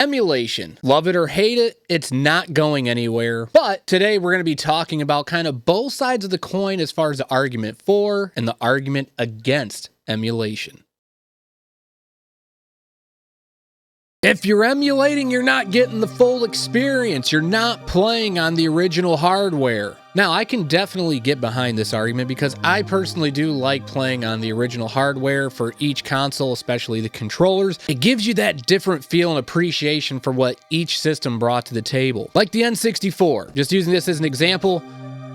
Emulation. Love it or hate it, it's not going anywhere. But today we're going to be talking about kind of both sides of the coin as far as the argument for and the argument against emulation. If you're emulating, you're not getting the full experience. You're not playing on the original hardware. Now, I can definitely get behind this argument because I personally do like playing on the original hardware for each console, especially the controllers. It gives you that different feel and appreciation for what each system brought to the table. Like the N64, just using this as an example,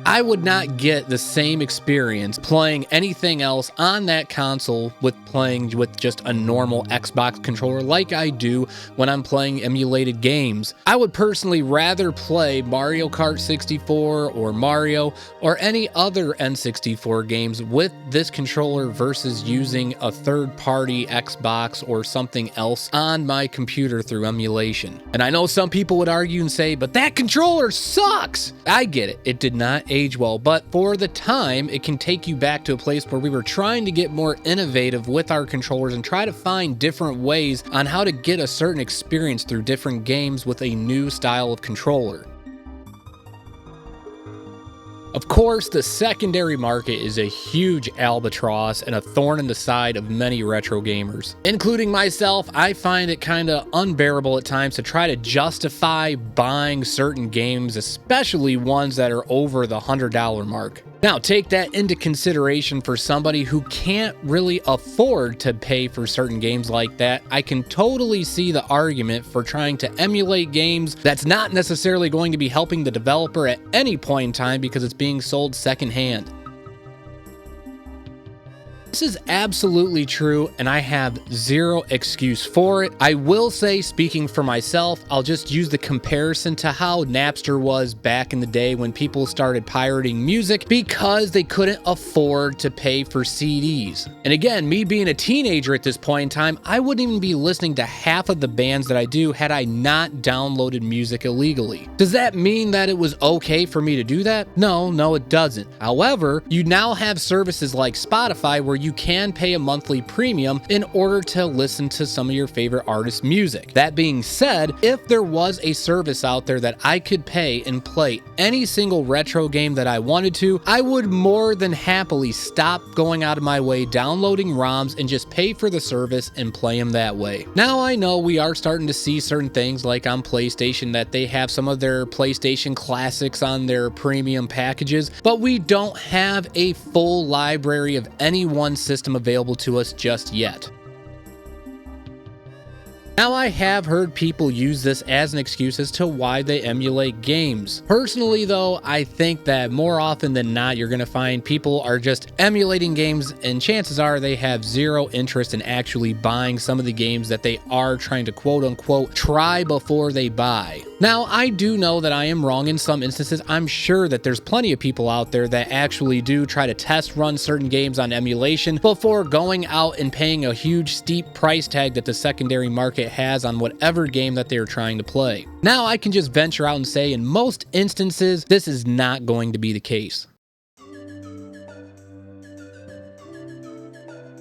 I would not get the same experience playing anything else on that console with playing with just a normal Xbox controller like I do when I'm playing emulated games. I would personally rather play Mario Kart 64 or Mario or any other N64 games with this controller versus using a third-party Xbox or something else on my computer through emulation. And I know some people would argue and say, but that controller sucks! I get it. It did not age well, but for the time, it can take you back to a place where we were trying to get more innovative with our controllers and try to find different ways on how to get a certain experience through different games with a new style of controller. Of course, the secondary market is a huge albatross and a thorn in the side of many retro gamers. Including myself, I find it kind of unbearable at times to try to justify buying certain games, especially ones that are over the $100 mark. Now, take that into consideration for somebody who can't really afford to pay for certain games like that. I can totally see the argument for trying to emulate games that's not necessarily going to be helping the developer at any point in time because it's being sold secondhand. This is absolutely true, and I have zero excuse for it. I will say, speaking for myself, I'll just use the comparison to how Napster was back in the day when people started pirating music because they couldn't afford to pay for CDs. And again, me being a teenager at this point in time, I wouldn't even be listening to half of the bands that I do had I not downloaded music illegally. Does that mean that it was okay for me to do that? No, it doesn't. However, you now have services like Spotify where you can pay a monthly premium in order to listen to some of your favorite artists' music. That being said, if there was a service out there that I could pay and play any single retro game that I wanted to, I would more than happily stop going out of my way downloading ROMs and just pay for the service and play them that way. Now, I know we are starting to see certain things like on PlayStation that they have some of their PlayStation classics on their premium packages, but we don't have a full library of any one system available to us just yet. Now, I have heard people use this as an excuse as to why they emulate games. Personally, though, I think that more often than not, you're going to find people are just emulating games, and chances are they have zero interest in actually buying some of the games that they are trying to quote-unquote try before they buy. Now, I do know that I am wrong in some instances. I'm sure that there's plenty of people out there that actually do try to test run certain games on emulation before going out and paying a huge steep price tag that the secondary market has on whatever game that they're trying to play. Now, I can just venture out and say in most instances, this is not going to be the case.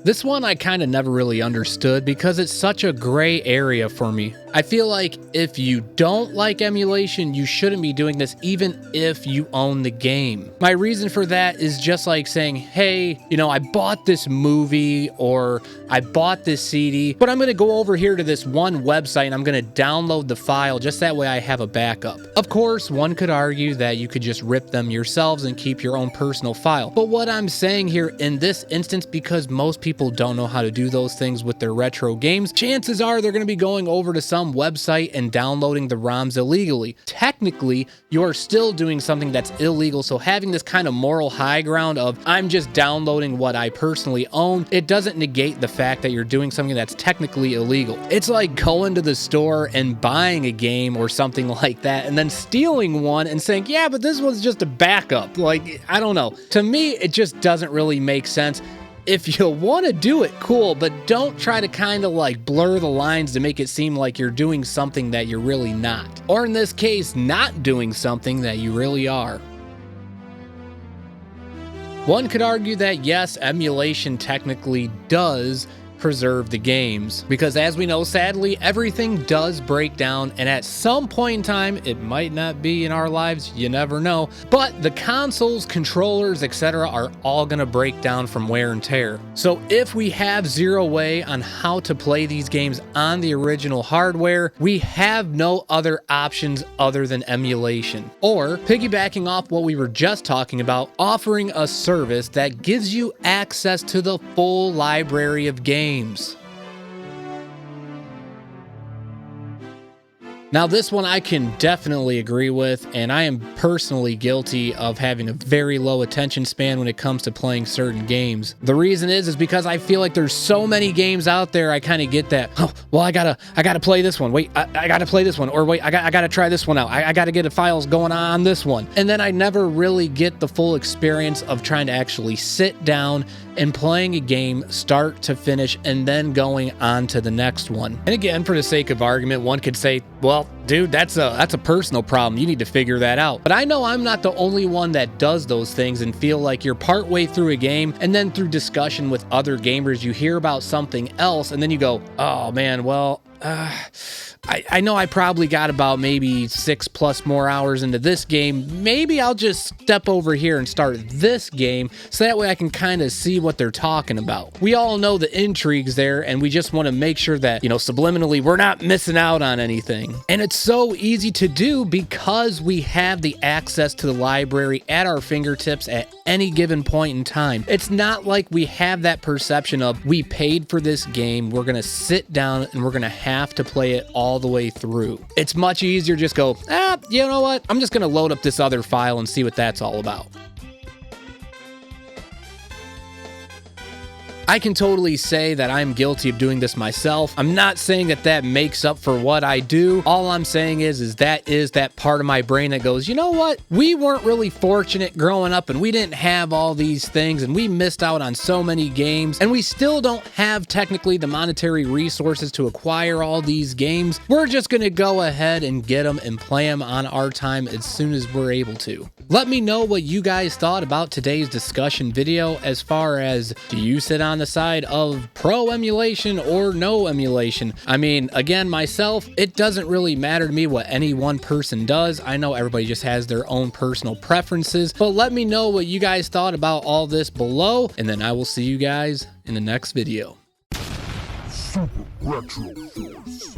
This one I kind of never really understood because it's such a gray area for me. I feel like if you don't like emulation, you shouldn't be doing this even if you own the game. My reason for that is just like saying, hey, I bought this movie or I bought this CD, but I'm going to go over here to this one website and I'm going to download the file just that way I have a backup. Of course, one could argue that you could just rip them yourselves and keep your own personal file. But what I'm saying here in this instance, because most people don't know how to do those things with their retro games, chances are they're going to be going over to some website and downloading the ROMs illegally. Technically, you're still doing something that's illegal, so having this kind of moral high ground of I'm just downloading what I personally own, it doesn't negate the fact that you're doing something that's technically illegal. It's like going to the store and buying a game or something like that and then stealing one and saying, yeah, but this one's just a backup. Like, I don't know. To me, it just doesn't really make sense. If you want to do it, cool, but don't try to kind of like blur the lines to make it seem like you're doing something that you're really not. Or in this case, not doing something that you really are. One could argue that yes, emulation technically does preserve the games. Because as we know, sadly, everything does break down, and at some point in time, it might not be in our lives, you never know, but the consoles, controllers, etc. are all gonna break down from wear and tear. So if we have zero way on how to play these games on the original hardware, we have no other options other than emulation. Or, piggybacking off what we were just talking about, offering a service that gives you access to the full library of games. Now, this one I can definitely agree with, and I am personally guilty of having a very low attention span when it comes to playing certain games. The reason is because I feel like there's so many games out there. I kind of get that, oh, well, I gotta play this one. Wait, I gotta play this one, or wait, I gotta try this one out. I gotta get the files going on this one, and then I never really get the full experience of trying to actually sit down and playing a game start to finish and then going on to the next one. And again, for the sake of argument, one could say, well, dude, that's a personal problem. You need to figure that out. But I know I'm not the only one that does those things and feel like you're partway through a game, and then through discussion with other gamers, you hear about something else, and then you go, oh man, well, I know I probably got about maybe 6+ more hours into this game. Maybe I'll just step over here and start this game so that way I can kind of see what they're talking about. We all know the intrigues there, and we just want to make sure that, you know, subliminally we're not missing out on anything. And it's so easy to do because we have the access to the library at our fingertips at any given point in time. It's not like we have that perception of we paid for this game, we're gonna sit down and we're gonna have to play it all the way through. It's much easier just go, you know what? I'm just gonna load up this other file and see what that's all about. I can totally say that I'm guilty of doing this myself. I'm not saying that that makes up for what I do. All I'm saying is that part of my brain that goes, you know what? We weren't really fortunate growing up, and we didn't have all these things, and we missed out on so many games, and we still don't have technically the monetary resources to acquire all these games. We're just gonna go ahead and get them and play them on our time as soon as we're able to. Let me know what you guys thought about today's discussion video, as far as, do you sit on the side of pro emulation or no emulation? I mean, again, myself, it doesn't really matter to me what any one person does. I know everybody just has their own personal preferences, but let me know what you guys thought about all this below, and then I will see you guys in the next video. Super Retro Force.